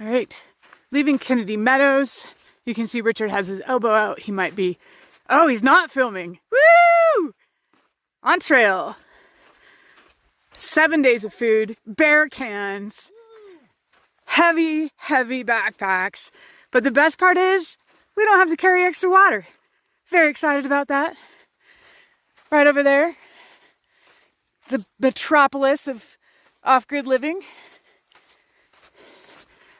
All right, leaving Kennedy Meadows. You can see Richard has his elbow out. He might be, oh, he's not filming. Woo! On trail. 7 days of food, bear cans, heavy, heavy backpacks. But the best part is we don't have to carry extra water. Very excited about that. Right over there, the metropolis of off-grid living.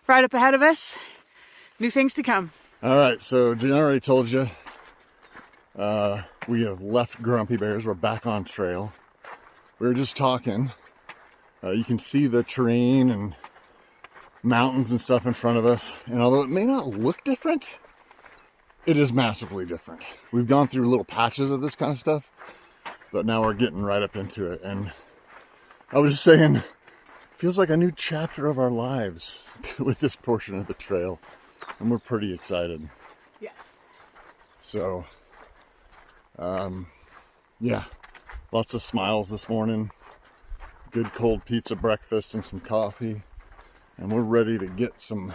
Right up ahead of us, new things to come. All right, so Jen already told you we have left Grumpy Bears. We're back on trail. We were just talking. You can see the terrain and mountains and stuff in front of us. And although it may not look different, it is massively different. We've gone through little patches of this kind of stuff, but now we're getting right up into it. And I was just saying, it feels like a new chapter of our lives with this portion of the trail. And we're pretty excited. Yes. So, yeah, lots of smiles this morning. Good cold pizza breakfast and some coffee. And we're ready to get some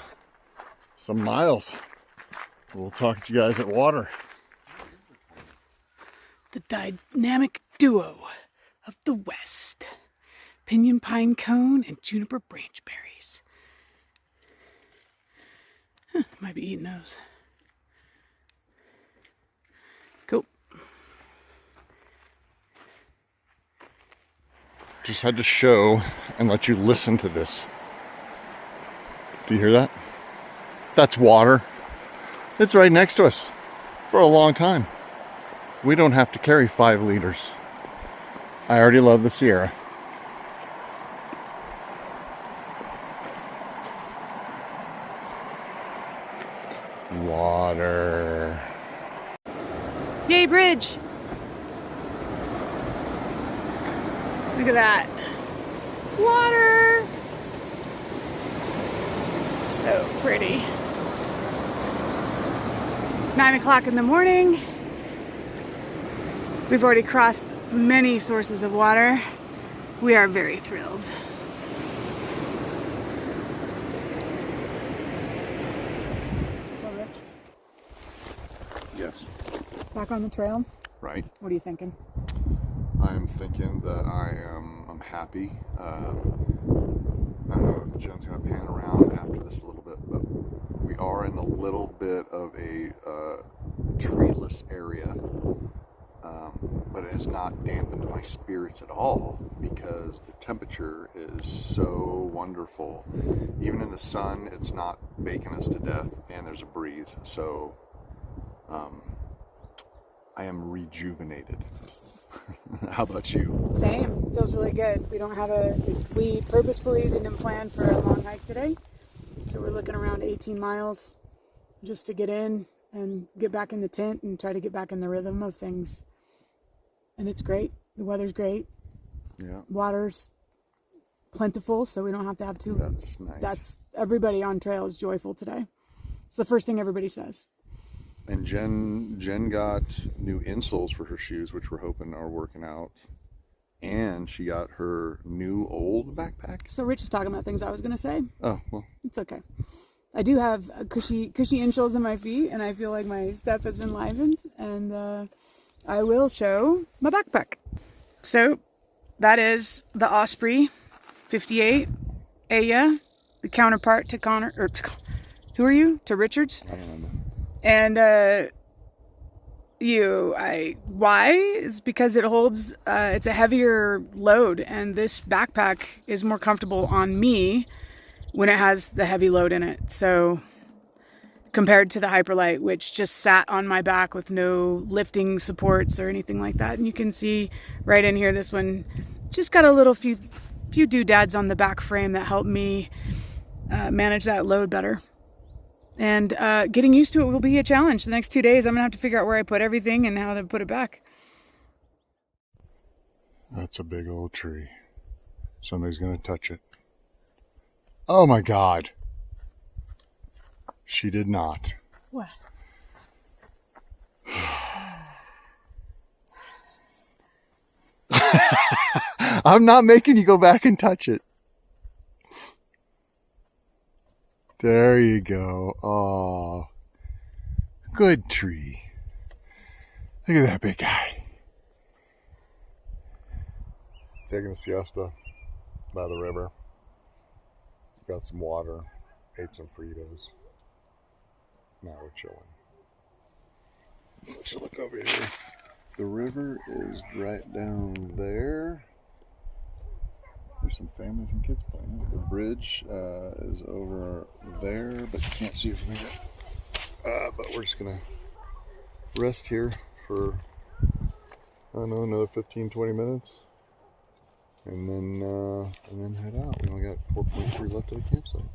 miles. We'll talk to you guys at water. The dynamic duo of the West. Pinyon pine cone and juniper branch berries. Huh, might be eating those. Cool. Just had to show and let you listen to this. Do you hear that? That's water. It's right next to us for a long time. We don't have to carry 5 liters. I already love the Sierra. Water. Yay, bridge! Look at that. Water! So pretty. 9 o'clock in the morning. We've already crossed many sources of water. We are very thrilled. So, Rich? Yes. Back on the trail? Right. What are you thinking? I'm thinking that I'm happy. I don't know if Jen's going to pan around after this a little bit, but we are in a little bit of a treeless area, but it has not dampened my spirits at all because the temperature is so wonderful. Even in the sun, it's not baking us to death, and there's a breeze, so I am rejuvenated. How about you? Same. Feels really good. We purposefully didn't plan for a long hike today. So we're looking around 18 miles just to get in and get back in the tent and try to get back in the rhythm of things. And it's great. The weather's great. Yeah. Water's plentiful, so we don't have to have to. That's nice. That's everybody on trail is joyful today. It's the first thing everybody says. And Jen got new insoles for her shoes, which we're hoping are working out. And she got her new old backpack. So Rich is talking about things I was going to say. Oh, well. It's okay. I do have cushy insoles in my feet, and I feel like my step has been livened. And I will show my backpack. So that is the Osprey 58 Aya, the counterpart to Connor, or who are you? To Richards? I don't remember. And why is because it holds, it's a heavier load, and this backpack is more comfortable on me when it has the heavy load in it. So compared to the Hyperlight, which just sat on my back with no lifting supports or anything like that. And you can see right in here, this one just got a little few doodads on the back frame that help me manage that load better. And getting used to it will be a challenge. The next 2 days, I'm going to have to figure out where I put everything and how to put it back. That's a big old tree. Somebody's going to touch it. Oh my God. She did not. What? I'm not making you go back and touch it. There you go. Oh, good tree. Look at that big guy. Taking a siesta by the river. Got some water. Ate some Fritos. Now we're chilling. Let's look over here. The river is right down there. There's some families and kids playing. The bridge is over there, but you can't see it from here. But we're just gonna rest here for, I don't know, another 15-20 minutes, and then head out. We only got 4.3 left of the campsite.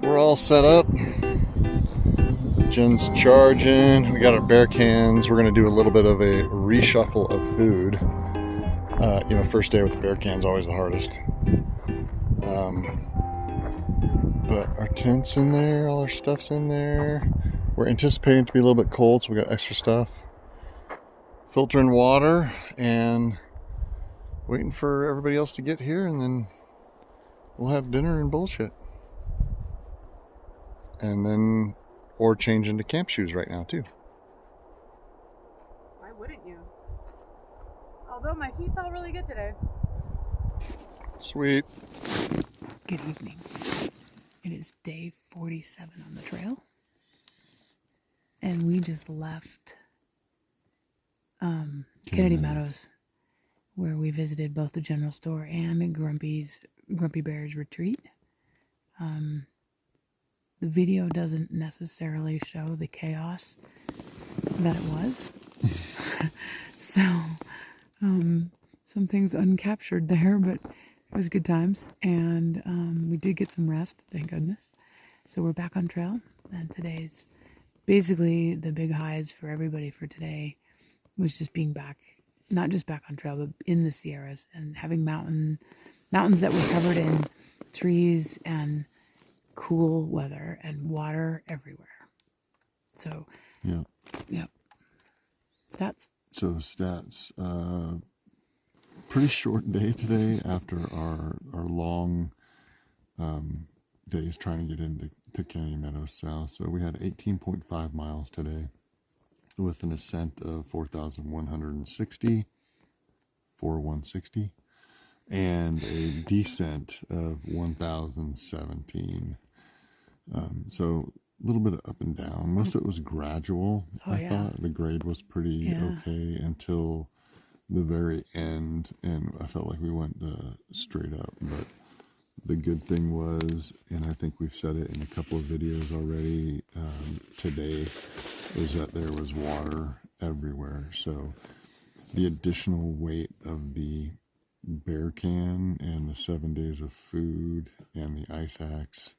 We're all set up. Jen's charging. We got our bear cans. We're gonna do a little bit of a reshuffle of food. First day with bear cans always the hardest. But our tent's in there, all our stuff's in there. We're anticipating it to be a little bit cold, so we got extra stuff. Filtering water and waiting for everybody else to get here, and then we'll have dinner and bullshit. And then, or change into camp shoes right now too. Why wouldn't you? Although my feet felt really good today. Sweet. Good evening. It is day 47 on the trail. And we just left Kennedy Meadows, where we visited both the general store and Grumpy Bear's retreat. The video doesn't necessarily show the chaos that it was. So, some things uncaptured there, but it was good times. And we did get some rest, thank goodness. So we're back on trail. And today's basically the big highs for everybody for today was just being back, not just back on trail, but in the Sierras and having mountains that were covered in trees and cool weather and water everywhere. So, yeah. Stats. So stats. Pretty short day today after our long days trying to get into Kennedy Meadows South. So we had 18.5 miles today with an ascent of 4,160, 4,160, and a descent of 1,017. So a little bit of up and down. Most of it was gradual. I thought the grade was pretty okay until the very end, and I felt like we went straight up. But the good thing was, and I think we've said it in a couple of videos already today, is that there was water everywhere. So the additional weight of the bear can and the 7 days of food and the ice axe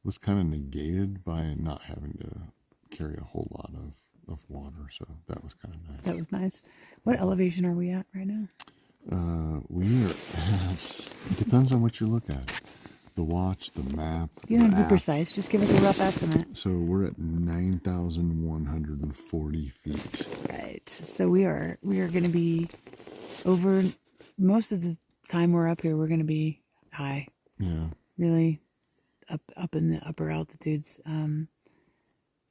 was kind of negated by not having to carry a whole lot of water. So that was kind of nice. That was nice. What elevation are we at right now? We are at, depends on what you look at. the watch, the map. You don't have to be precise. Just give us a rough estimate. So we're at 9,140 feet. Right. So we are going to be over most of the time we're up here. We're going to be high. Yeah. Really up in the upper altitudes.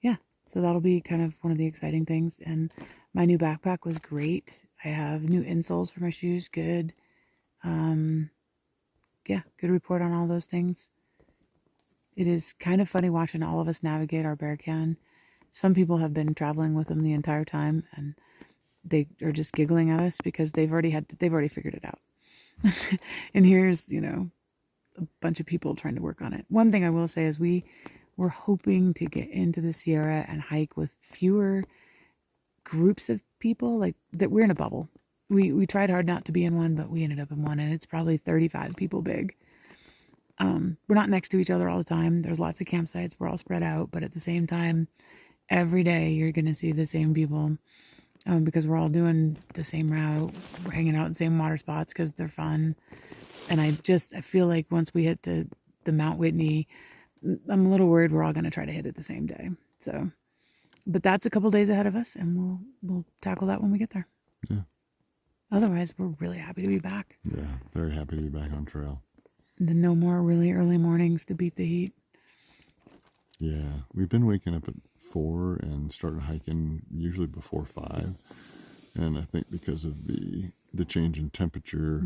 Yeah. So that'll be kind of one of the exciting things. And my new backpack was great. I have new insoles for my shoes. Good. Yeah, good report on all those things. It is kind of funny watching all of us navigate our bear can. Some people have been traveling with them the entire time, and they are just giggling at us because they've already figured it out. And here's, a bunch of people trying to work on it. One thing I will say is we're hoping to get into the Sierra and hike with fewer groups of people, like that. We're in a bubble. We tried hard not to be in one, but we ended up in one, and it's probably 35 people big. We're not next to each other all the time. There's lots of campsites. We're all spread out, but at the same time, every day you're going to see the same people because we're all doing the same route. We're hanging out in the same water spots because they're fun. And I feel like once we hit the Mount Whitney, I'm a little worried we're all going to try to hit it the same day. So, but that's a couple days ahead of us, and we'll tackle that when we get there. Yeah. Otherwise, we're really happy to be back. Yeah, very happy to be back on trail. And then no more really early mornings to beat the heat. Yeah, we've been waking up at 4 and starting hiking usually before 5. And I think because of the change in temperature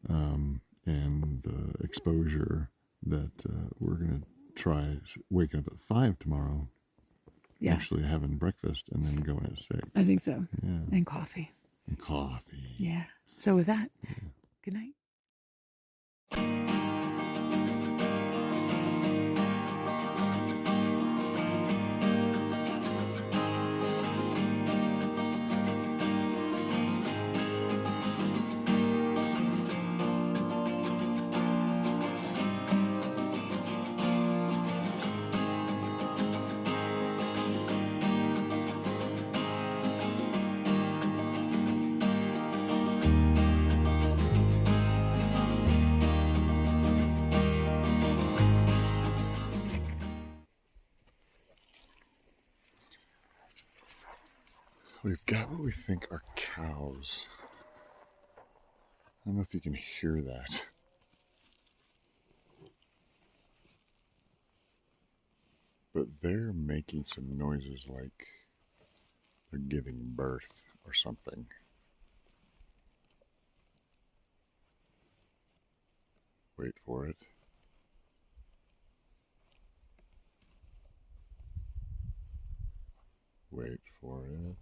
and the exposure that we're going to try waking up at 5 tomorrow. Yeah. Actually having breakfast and then going at 6. I think so. Yeah. And coffee. And coffee. Yeah. So with that, good night. We've got what we think are cows. I don't know if you can hear that. But they're making some noises like they're giving birth or something. Wait for it. Wait for it.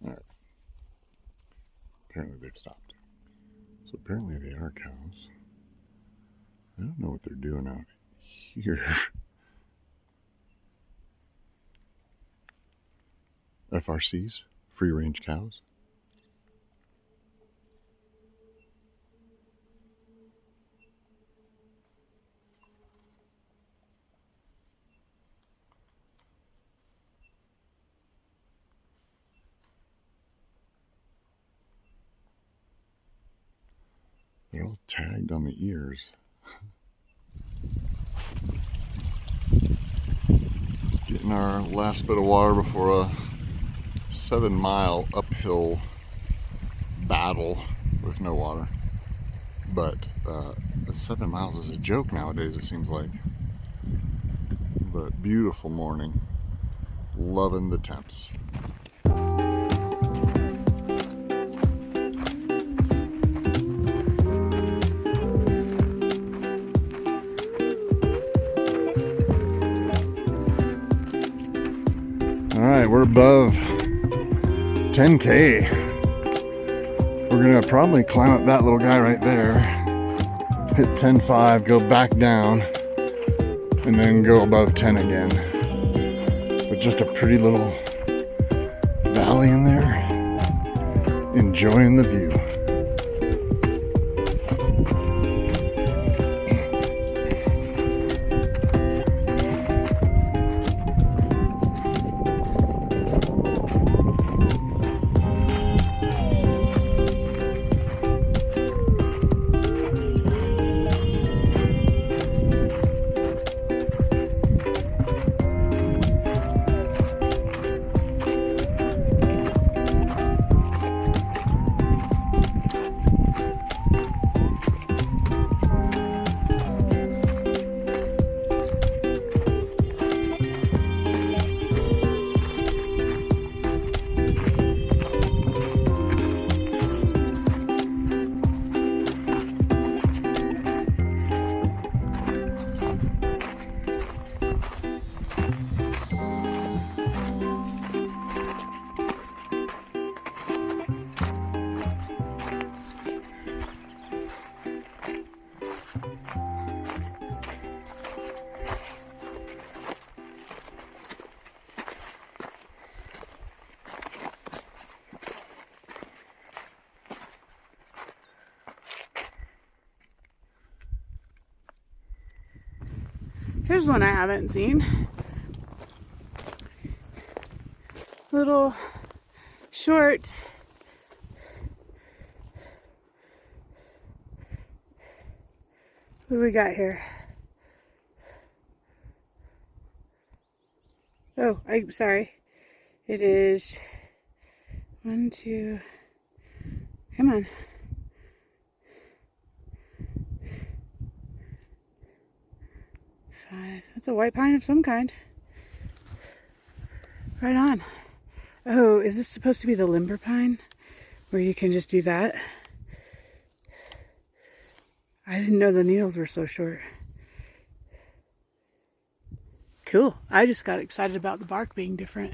Alright. Apparently they've stopped. So apparently they are cows. I don't know what they're doing out here. FRCs? Free range cows? They're all tagged on the ears. Getting our last bit of water before a 7-mile uphill battle with no water. But 7 miles is a joke nowadays, it seems like. But beautiful morning. Loving the temps. Alright, we're above 10K. We're gonna probably climb up that little guy right there, hit 10.5, go back down, and then go above 10 again. But just a pretty little valley in there. enjoying the view. Here's one I haven't seen. Little short what do we got here? Oh, I'm sorry. It is 1, 2, come on. 5. That's a white pine of some kind. Right on. Oh, is this supposed to be the limber pine? Where you can just do that? I didn't know the needles were so short. Cool. I just got excited about the bark being different.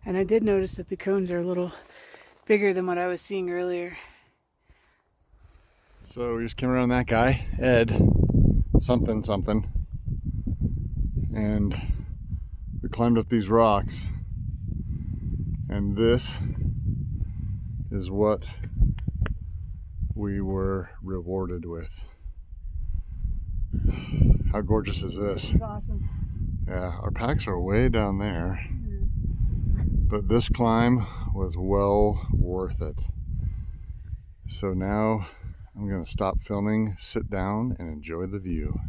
And I did notice that the cones are a little bigger than what I was seeing earlier. So we just came around that guy, Ed, something, and we climbed up these rocks, and this is what we were rewarded with. How gorgeous is this? This is awesome. Yeah, our packs are way down there, but this climb was well worth it. So now I'm going to stop filming, sit down, and enjoy the view.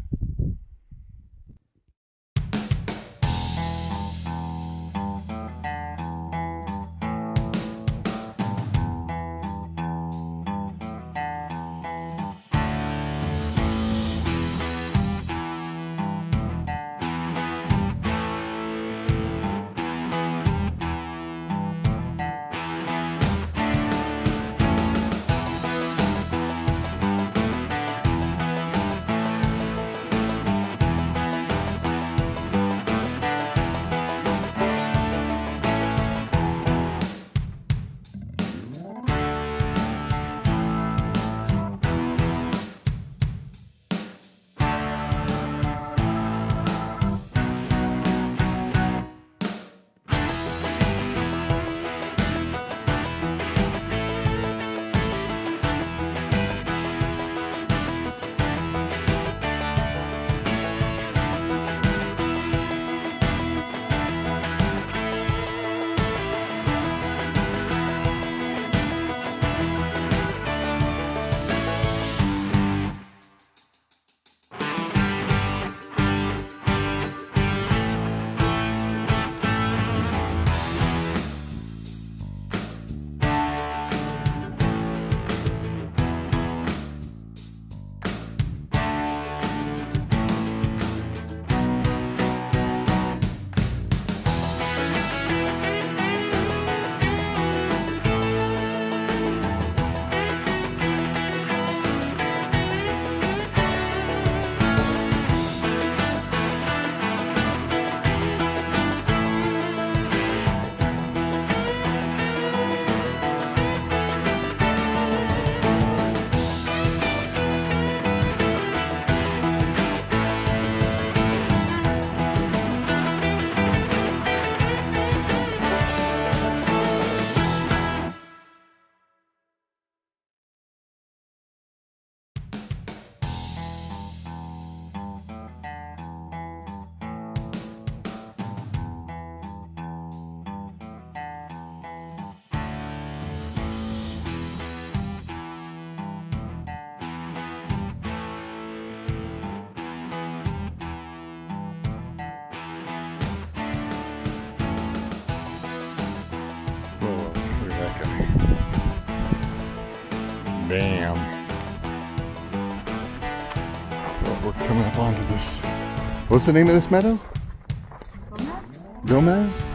Damn. Well, we're coming up onto this. What's the name of this meadow? Gomez?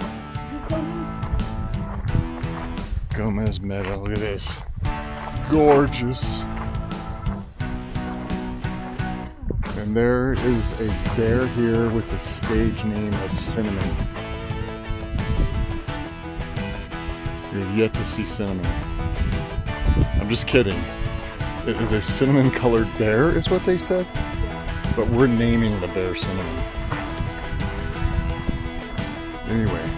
Gomez Meadow. Look at this. Gorgeous. And there is a bear here with the stage name of Cinnamon. You've yet to see Cinnamon. I'm just kidding. It is a cinnamon colored bear is what they said. But we're naming the bear Cinnamon. Anyway.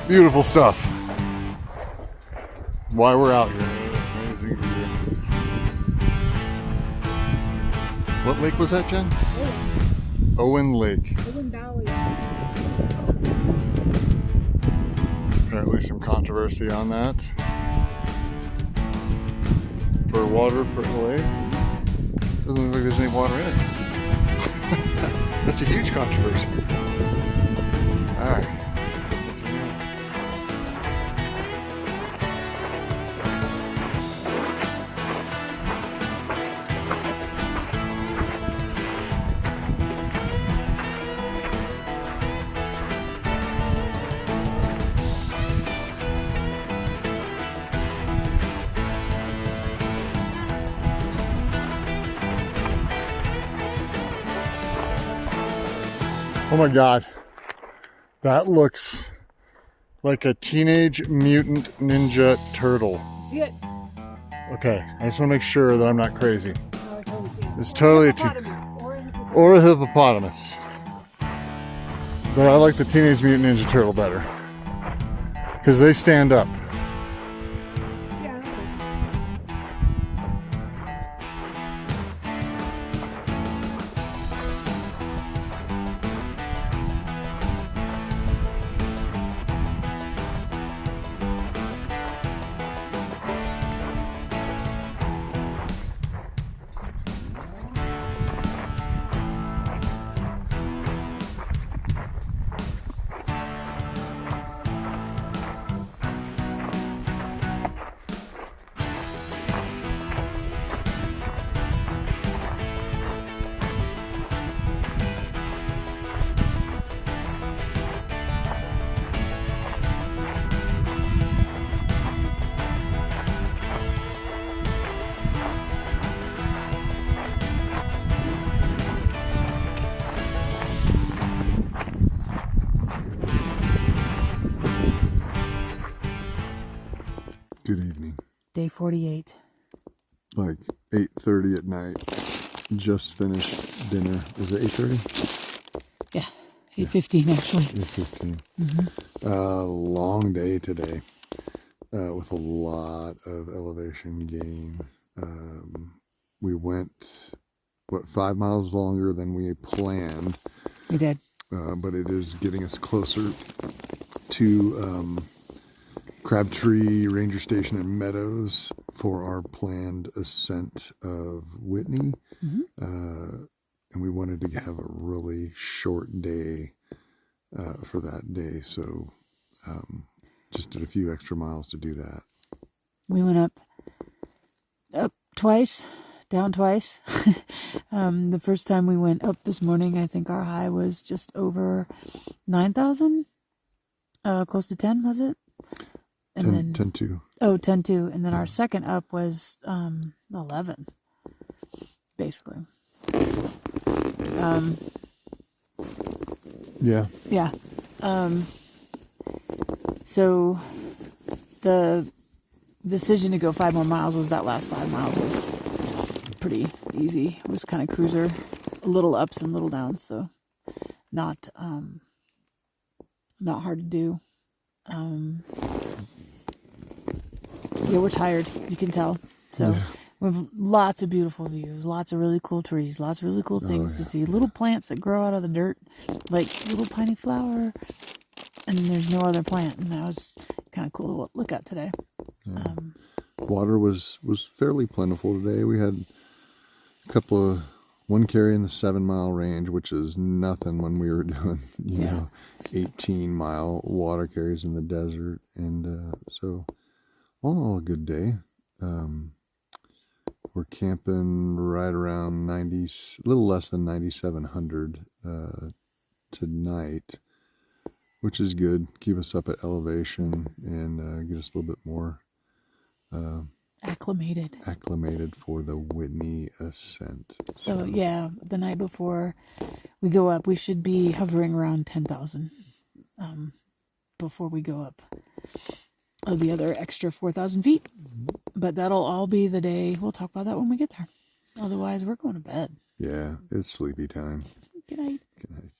Beautiful stuff. Why we're out here. What lake was that, Jen? Owen Lake. Owen Valley. Apparently some controversy on that. For water for the lake. Doesn't look like there's any water in it. That's a huge controversy. Alright. Oh my God, that looks like a Teenage Mutant Ninja Turtle. See it? Okay, I just want to make sure that I'm not crazy. Oh, I totally see it. It's totally a or a hippopotamus. But I like the Teenage Mutant Ninja Turtle better because they stand up. Good evening. Day 48. Like 8:30 at night. Just finished dinner. Is it 8:30? Yeah, 8:15 actually. 8:15. Mm-hmm. Long day today with a lot of elevation gain. We went, 5 miles longer than we planned. We did. But it is getting us closer to Crabtree Ranger Station and Meadows for our planned ascent of Whitney. Mm-hmm. And we wanted to have a really short day for that day. So just did a few extra miles to do that. We went up twice, down twice. The first time we went up this morning, I think our high was just over 9,000, close to 10, was it? And 10-2. Oh, 10-2. And then our second up was 11, basically. Yeah. Yeah. So the decision to go 5 more miles was that last 5 miles was pretty easy. It was kind of cruiser, a little ups and little downs, so not hard to do. Yeah, we're tired, you can tell. So we have lots of beautiful views, lots of really cool trees, lots of really cool things to see. Little plants that grow out of the dirt, like little tiny flower, and there's no other plant, and that was kind of cool to look at today. Yeah. Water was fairly plentiful today. We had one carry in the 7-mile range, which is nothing when we were doing, 18-mile water carries in the desert. And so all in all, a good day. We're camping right around 90, a little less than 9,700 tonight, which is good. Keep us up at elevation and get us a little bit more acclimated for the Whitney ascent. So yeah, the night before we go up, we should be hovering around 10,000 before we go up the other extra 4,000 feet. But that'll all be the day. We'll talk about that when we get there. Otherwise, we're going to bed. Yeah, it's sleepy time. Good night. Good night.